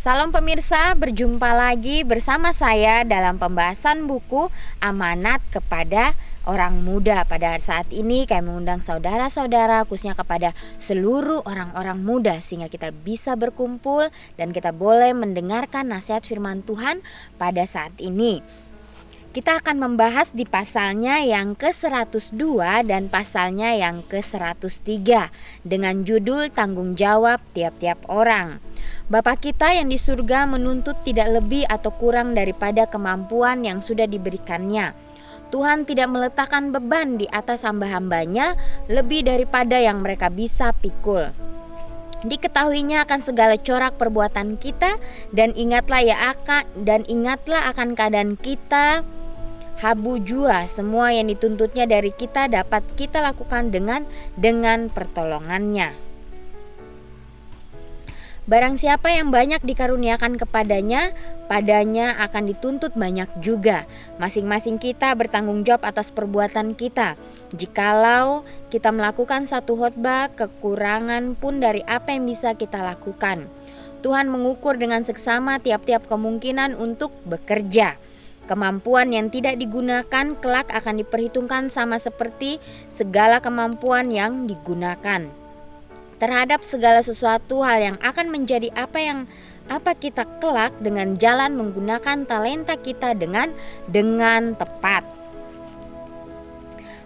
Salam pemirsa, berjumpa lagi bersama saya dalam pembahasan buku Amanat kepada Orang Muda. Pada saat ini kami mengundang saudara-saudara, khususnya kepada seluruh orang-orang muda, sehingga kita bisa berkumpul dan kita boleh mendengarkan nasihat firman Tuhan pada saat ini. Kita akan membahas di pasalnya yang ke-102 dan pasalnya yang ke-103 dengan judul tanggung jawab tiap-tiap orang. Bapa kita yang di surga menuntut tidak lebih atau kurang daripada kemampuan yang sudah diberikannya. Tuhan tidak meletakkan beban di atas hamba-hambanya lebih daripada yang mereka bisa pikul. Diketahuinya akan segala corak perbuatan kita dan ingatlah akan keadaan kita. Habu jua, semua yang dituntutnya dari kita dapat kita lakukan dengan pertolongannya. Barang siapa yang banyak dikaruniakan padanya akan dituntut banyak juga. Masing-masing kita bertanggung jawab atas perbuatan kita. Jikalau kita melakukan satu khotbah, kekurangan pun dari apa yang bisa kita lakukan. Tuhan mengukur dengan seksama tiap-tiap kemungkinan untuk bekerja. Kemampuan yang tidak digunakan kelak akan diperhitungkan sama seperti segala kemampuan yang digunakan. Terhadap segala sesuatu hal yang akan menjadi apa kita kelak dengan jalan menggunakan talenta kita dengan tepat.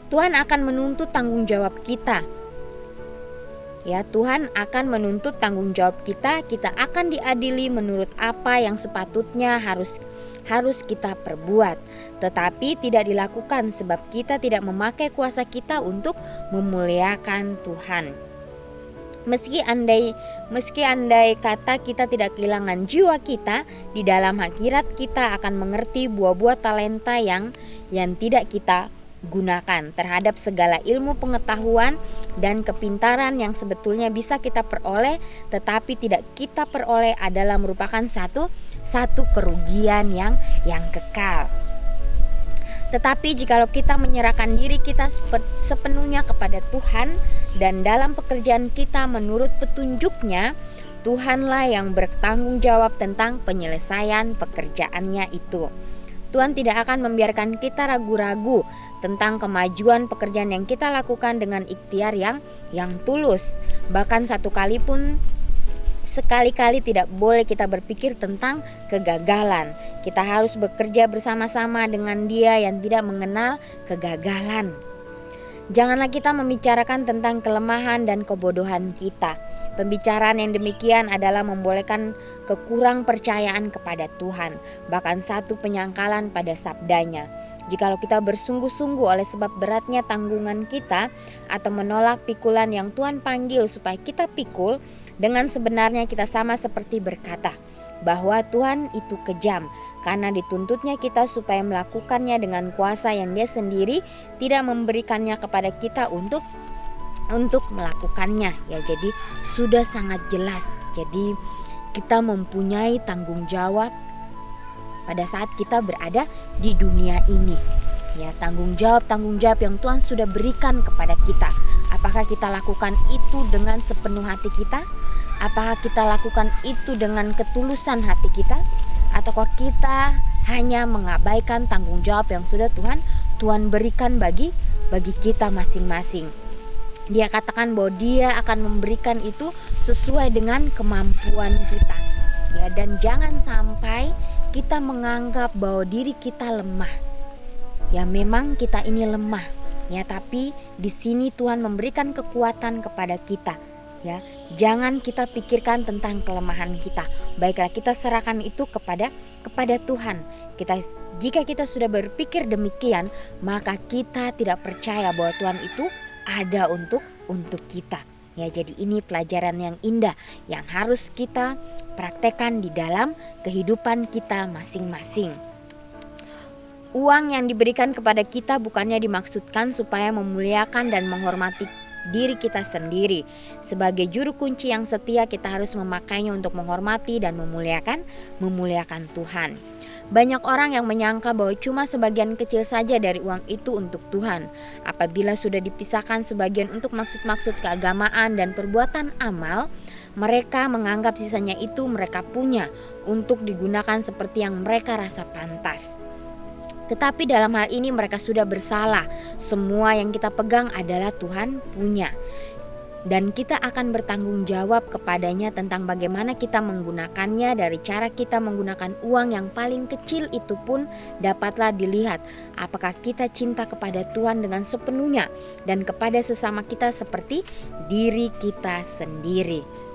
Tuhan akan menuntut tanggung jawab kita. Ya, Tuhan akan menuntut tanggung jawab kita. Kita akan diadili menurut apa yang sepatutnya harus kita perbuat, tetapi tidak dilakukan sebab kita tidak memakai kuasa kita untuk memuliakan Tuhan. Meski andai kata kita tidak kehilangan jiwa kita, di dalam akhirat kita akan mengerti buah-buah talenta yang tidak kita gunakan terhadap segala ilmu pengetahuan dan kepintaran yang sebetulnya bisa kita peroleh tetapi tidak kita peroleh adalah merupakan satu kerugian yang kekal. Tetapi jikalau kita menyerahkan diri kita sepenuhnya kepada Tuhan dan dalam pekerjaan kita menurut petunjuknya, Tuhanlah yang bertanggung jawab tentang penyelesaian pekerjaannya itu. Tuhan tidak akan membiarkan kita ragu-ragu tentang kemajuan pekerjaan yang kita lakukan dengan ikhtiar yang tulus. Bahkan sekali-kali tidak boleh kita berpikir tentang kegagalan. Kita harus bekerja bersama-sama dengan Dia yang tidak mengenal kegagalan. Janganlah kita membicarakan tentang kelemahan dan kebodohan kita. Pembicaraan yang demikian adalah membolehkan kekurang percayaan kepada Tuhan, bahkan satu penyangkalan pada sabdanya. Jikalau kita bersungguh-sungguh oleh sebab beratnya tanggungan kita atau menolak pikulan yang Tuhan panggil supaya kita pikul, dengan sebenarnya kita sama seperti berkata bahwa Tuhan itu kejam karena dituntutnya kita supaya melakukannya dengan kuasa yang Dia sendiri tidak memberikannya kepada kita untuk melakukannya. Ya, jadi sudah sangat jelas. Jadi kita mempunyai tanggung jawab pada saat kita berada di dunia ini. Ya, tanggung jawab yang Tuhan sudah berikan kepada kita. Apakah kita lakukan itu dengan sepenuh hati kita? Apakah kita lakukan itu dengan ketulusan hati kita? Ataukah kita hanya mengabaikan tanggung jawab yang sudah Tuhan berikan bagi kita masing-masing? Dia katakan bahwa Dia akan memberikan itu sesuai dengan kemampuan kita. Ya, dan jangan sampai kita menganggap bahwa diri kita lemah. Ya, memang kita ini lemah. Ya, tapi di sini Tuhan memberikan kekuatan kepada kita. Ya, jangan kita pikirkan tentang kelemahan kita. Baiklah, kita serahkan itu kepada Tuhan. Jika kita sudah berpikir demikian, maka kita tidak percaya bahwa Tuhan itu ada untuk kita. Ya, jadi ini pelajaran yang indah yang harus kita praktekkan di dalam kehidupan kita masing-masing. Uang yang diberikan kepada kita bukannya dimaksudkan supaya memuliakan dan menghormati diri kita sendiri. Sebagai juru kunci yang setia, kita harus memakainya untuk menghormati dan memuliakan Tuhan. Banyak orang yang menyangka bahwa cuma sebagian kecil saja dari uang itu untuk Tuhan. Apabila sudah dipisahkan sebagian untuk maksud-maksud keagamaan dan perbuatan amal, Mereka menganggap sisanya itu mereka punya untuk digunakan seperti yang mereka rasa pantas. Tetapi dalam hal ini mereka sudah bersalah. Semua yang kita pegang adalah Tuhan punya. Dan kita akan bertanggung jawab kepadanya tentang bagaimana kita menggunakannya. Dari cara kita menggunakan uang yang paling kecil itu pun dapatlah dilihat apakah kita cinta kepada Tuhan dengan sepenuhnya dan kepada sesama kita seperti diri kita sendiri.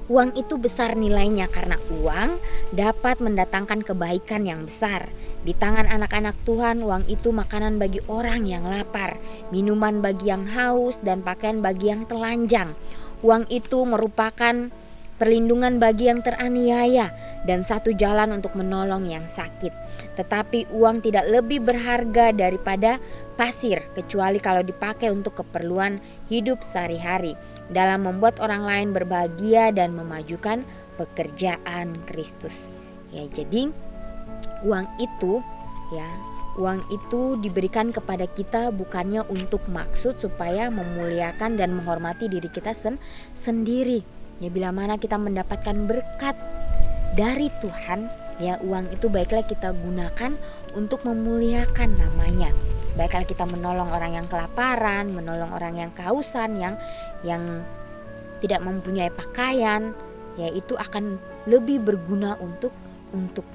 Uang itu besar nilainya karena uang dapat mendatangkan kebaikan yang besar. Di tangan anak-anak Tuhan, uang itu makanan bagi orang yang lapar, minuman bagi yang haus, dan pakaian bagi yang telanjang. Uang itu merupakan perlindungan bagi yang teraniaya dan satu jalan untuk menolong yang sakit. Tetapi uang tidak lebih berharga daripada pasir kecuali kalau dipakai untuk keperluan hidup sehari-hari dalam membuat orang lain berbahagia dan memajukan pekerjaan Kristus. Ya, jadi uang itu diberikan kepada kita bukannya untuk maksud supaya memuliakan dan menghormati diri kita sendiri. Ya, bila mana kita mendapatkan berkat dari Tuhan, ya uang itu baiklah kita gunakan untuk memuliakan namanya. Baiklah kita menolong orang yang kelaparan, menolong orang yang kehausan, yang tidak mempunyai pakaian, ya itu akan lebih berguna untuk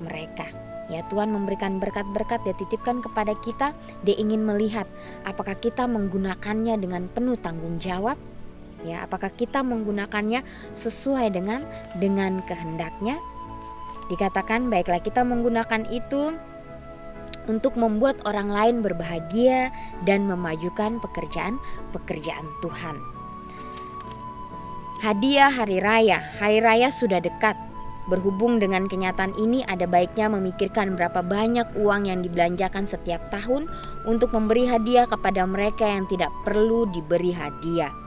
mereka. Ya, Tuhan memberikan berkat-berkat, Dia titipkan kepada kita. Dia ingin melihat apakah kita menggunakannya dengan penuh tanggung jawab. Ya, apakah kita menggunakannya sesuai dengan kehendaknya? Dikatakan baiklah kita menggunakan itu untuk membuat orang lain berbahagia dan memajukan pekerjaan Tuhan. Hadiah hari raya sudah dekat. Berhubung dengan kenyataan ini, ada baiknya memikirkan berapa banyak uang yang dibelanjakan setiap tahun untuk memberi hadiah kepada mereka yang tidak perlu diberi hadiah.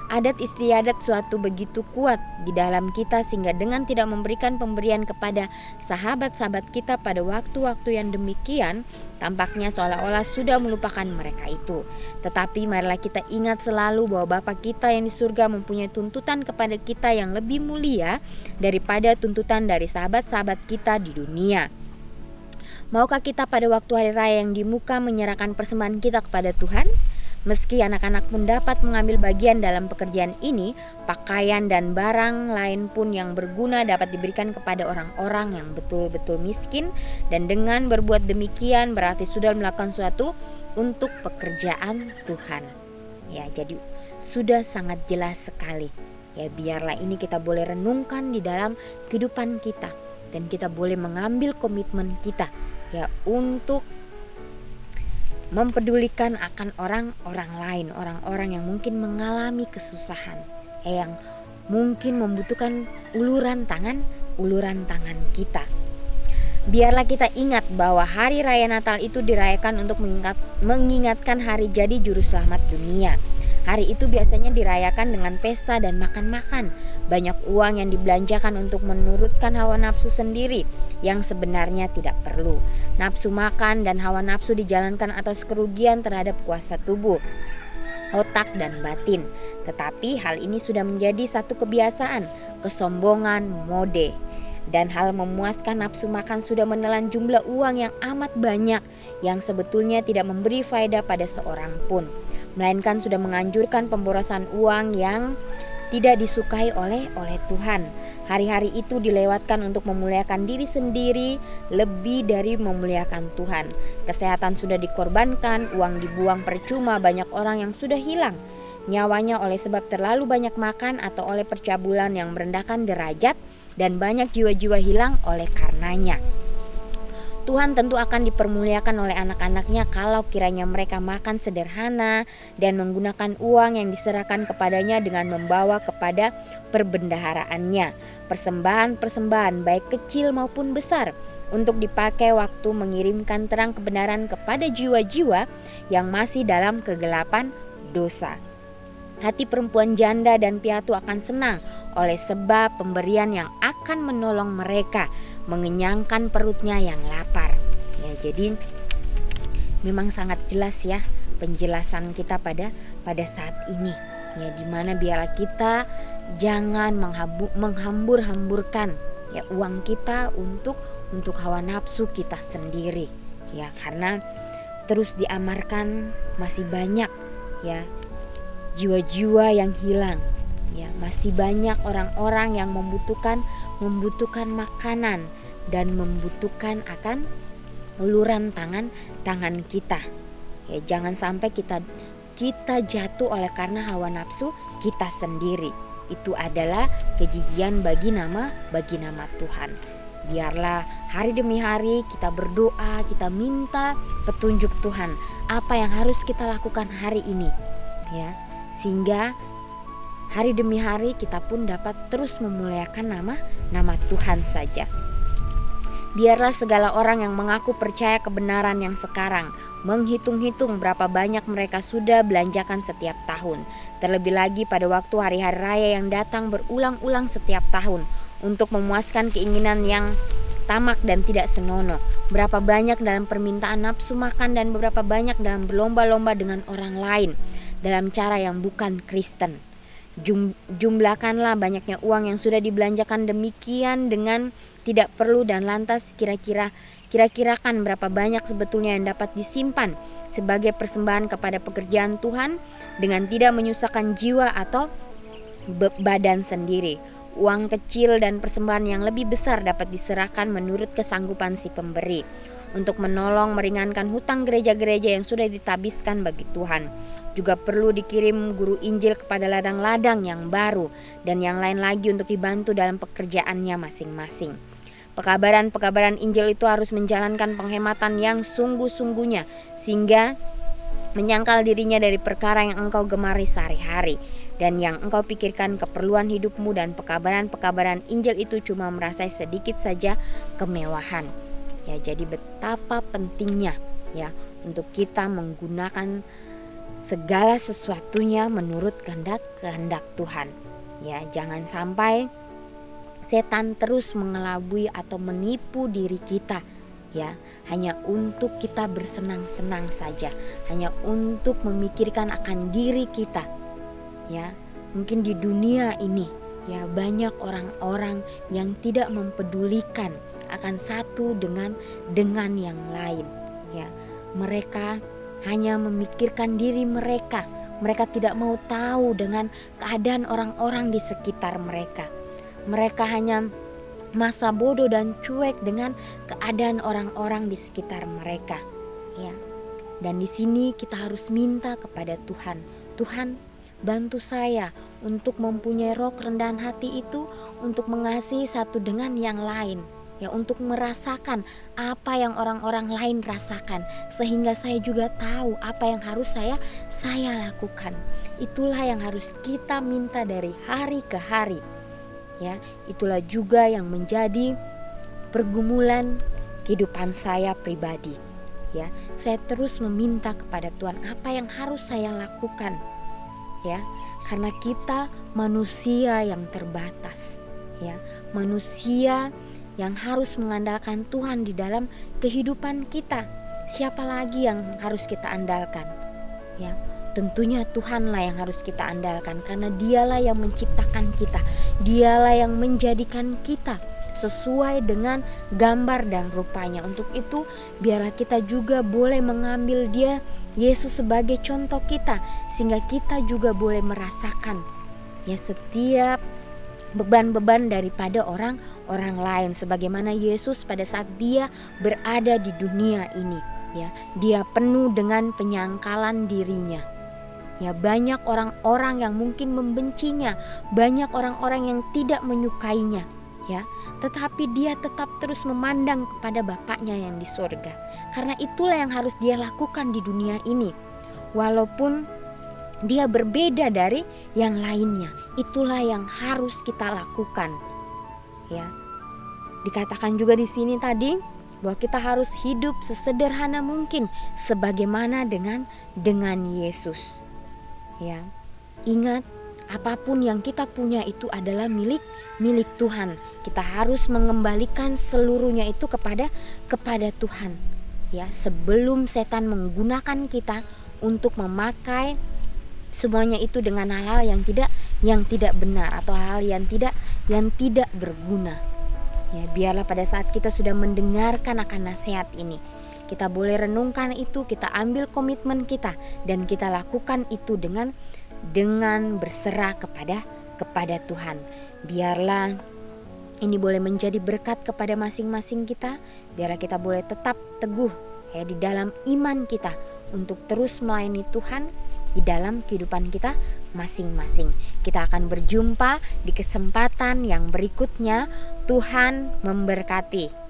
Adat istiadat suatu begitu kuat di dalam kita sehingga dengan tidak memberikan pemberian kepada sahabat-sahabat kita pada waktu-waktu yang demikian, tampaknya seolah-olah sudah melupakan mereka itu. Tetapi marilah kita ingat selalu bahwa Bapa kita yang di surga mempunyai tuntutan kepada kita yang lebih mulia daripada tuntutan dari sahabat-sahabat kita di dunia. Maukah kita pada waktu hari raya yang di muka menyerahkan persembahan kita kepada Tuhan? Meski anak-anak pun dapat mengambil bagian dalam pekerjaan ini, pakaian dan barang lain pun yang berguna dapat diberikan kepada orang-orang yang betul-betul miskin, dan dengan berbuat demikian berarti sudah melakukan sesuatu untuk pekerjaan Tuhan. Ya, jadi sudah sangat jelas sekali. Ya, biarlah ini kita boleh renungkan di dalam kehidupan kita dan kita boleh mengambil komitmen kita ya untuk mempedulikan akan orang-orang lain, orang-orang yang mungkin mengalami kesusahan, yang mungkin membutuhkan uluran tangan kita. Biarlah kita ingat bahwa hari raya Natal itu dirayakan untuk mengingatkan hari jadi juru selamat dunia. Hari itu biasanya dirayakan dengan pesta dan makan-makan. Banyak uang yang dibelanjakan untuk menurutkan hawa nafsu sendiri yang sebenarnya tidak perlu. Nafsu makan dan hawa nafsu dijalankan atas kerugian terhadap kuasa tubuh, otak dan batin. Tetapi hal ini sudah menjadi satu kebiasaan, kesombongan, mode. Dan hal memuaskan nafsu makan sudah menelan jumlah uang yang amat banyak yang sebetulnya tidak memberi faedah pada seorang pun, melainkan sudah menganjurkan pemborosan uang yang tidak disukai oleh Tuhan. Hari-hari itu dilewatkan untuk memuliakan diri sendiri lebih dari memuliakan Tuhan. Kesehatan sudah dikorbankan, uang dibuang percuma, banyak orang yang sudah hilang nyawanya oleh sebab terlalu banyak makan atau oleh percabulan yang merendahkan derajat, dan banyak jiwa-jiwa hilang oleh karenanya. Tuhan tentu akan dipermuliakan oleh anak-anaknya kalau kiranya mereka makan sederhana dan menggunakan uang yang diserahkan kepadanya dengan membawa kepada perbendaharaannya persembahan baik kecil maupun besar untuk dipakai waktu mengirimkan terang kebenaran kepada jiwa-jiwa yang masih dalam kegelapan dosa. Hati perempuan janda dan piatu akan senang oleh sebab pemberian yang akan menolong mereka mengenyangkan perutnya yang lapar. Ya, jadi memang sangat jelas ya penjelasan kita pada saat ini. Ya, dimana biarlah kita jangan menghambur-hamburkan ya uang kita untuk hawa nafsu kita sendiri. Ya, karena terus diamarkan masih banyak ya jiwa-jiwa yang hilang. Ya, masih banyak orang-orang yang membutuhkan makanan dan membutuhkan akan uluran tangan kita. Ya, jangan sampai kita jatuh oleh karena hawa nafsu kita sendiri. Itu adalah kejijian bagi nama Tuhan. Biarlah hari demi hari kita berdoa, kita minta petunjuk Tuhan apa yang harus kita lakukan hari ini, ya, sehingga hari demi hari kita pun dapat terus memuliakan nama Tuhan saja. Biarlah segala orang yang mengaku percaya kebenaran yang sekarang menghitung-hitung berapa banyak mereka sudah belanjakan setiap tahun. Terlebih lagi pada waktu hari-hari raya yang datang berulang-ulang setiap tahun untuk memuaskan keinginan yang tamak dan tidak senonoh. Berapa banyak dalam permintaan nafsu makan dan beberapa banyak dalam berlomba-lomba dengan orang lain dalam cara yang bukan Kristen. Jumlahkanlah banyaknya uang yang sudah dibelanjakan demikian dengan tidak perlu dan lantas kira-kirakan berapa banyak sebetulnya yang dapat disimpan sebagai persembahan kepada pekerjaan Tuhan dengan tidak menyusahkan jiwa atau badan sendiri. Uang kecil dan persembahan yang lebih besar dapat diserahkan menurut kesanggupan si pemberi untuk menolong meringankan hutang gereja-gereja yang sudah ditabiskan bagi Tuhan. Juga perlu dikirim guru Injil kepada ladang-ladang yang baru dan yang lain lagi untuk dibantu dalam pekerjaannya masing-masing. Pekabaran Injil itu harus menjalankan penghematan yang sungguh-sungguhnya sehingga menyangkal dirinya dari perkara yang engkau gemari sehari-hari dan yang engkau pikirkan keperluan hidupmu, dan pekabaran Injil itu cuma merasai sedikit saja kemewahan. Ya, jadi betapa pentingnya ya untuk kita menggunakan segala sesuatunya menurut kehendak Tuhan. Ya, jangan sampai setan terus mengelabui atau menipu diri kita ya, hanya untuk kita bersenang-senang saja, hanya untuk memikirkan akan diri kita. Ya, mungkin di dunia ini ya banyak orang-orang yang tidak mempedulikan akan satu dengan yang lain. Ya, mereka hanya memikirkan diri mereka. Mereka tidak mau tahu dengan keadaan orang-orang di sekitar mereka. Mereka hanya masa bodoh dan cuek dengan keadaan orang-orang di sekitar mereka. Ya. Dan di sini kita harus minta kepada Tuhan. Tuhan, bantu saya untuk mempunyai roh kerendahan hati itu untuk mengasihi satu dengan yang lain. Ya, untuk merasakan apa yang orang-orang lain rasakan sehingga saya juga tahu apa yang harus saya lakukan. Itulah yang harus kita minta dari hari ke hari. Ya, itulah juga yang menjadi pergumulan kehidupan saya pribadi. Ya, saya terus meminta kepada Tuhan apa yang harus saya lakukan. Ya, karena kita manusia yang terbatas. Ya, manusia yang harus mengandalkan Tuhan di dalam kehidupan kita. Siapa lagi yang harus kita andalkan? Ya, tentunya Tuhanlah yang harus kita andalkan karena Dialah yang menciptakan kita. Dialah yang menjadikan kita sesuai dengan gambar dan rupanya. Untuk itu biarlah kita juga boleh mengambil Dia, Yesus, sebagai contoh kita sehingga kita juga boleh merasakan ya setiap beban-beban daripada orang lain sebagaimana Yesus pada saat Dia berada di dunia ini. Ya, Dia penuh dengan penyangkalan dirinya. Ya, banyak orang-orang yang mungkin membencinya, banyak orang-orang yang tidak menyukainya. Ya, tetapi Dia tetap terus memandang kepada Bapaknya yang di surga. Karena itulah yang harus Dia lakukan di dunia ini. Walaupun Dia berbeda dari yang lainnya, itulah yang harus kita lakukan. Ya, dikatakan juga di sini tadi bahwa kita harus hidup sesederhana mungkin, sebagaimana dengan Yesus. Ya, ingat apapun yang kita punya itu adalah milik Tuhan. Kita harus mengembalikan seluruhnya itu kepada Tuhan. Ya, sebelum setan menggunakan kita untuk memakai semuanya itu dengan hal-hal yang tidak benar atau hal yang tidak berguna. Ya, biarlah pada saat kita sudah mendengarkan akan nasihat ini, kita boleh renungkan itu, kita ambil komitmen kita dan kita lakukan itu dengan berserah kepada Tuhan. Biarlah ini boleh menjadi berkat kepada masing-masing kita. Biarlah kita boleh tetap teguh ya di dalam iman kita untuk terus melayani Tuhan di dalam kehidupan kita masing-masing. Kita akan berjumpa di kesempatan yang berikutnya. Tuhan memberkati.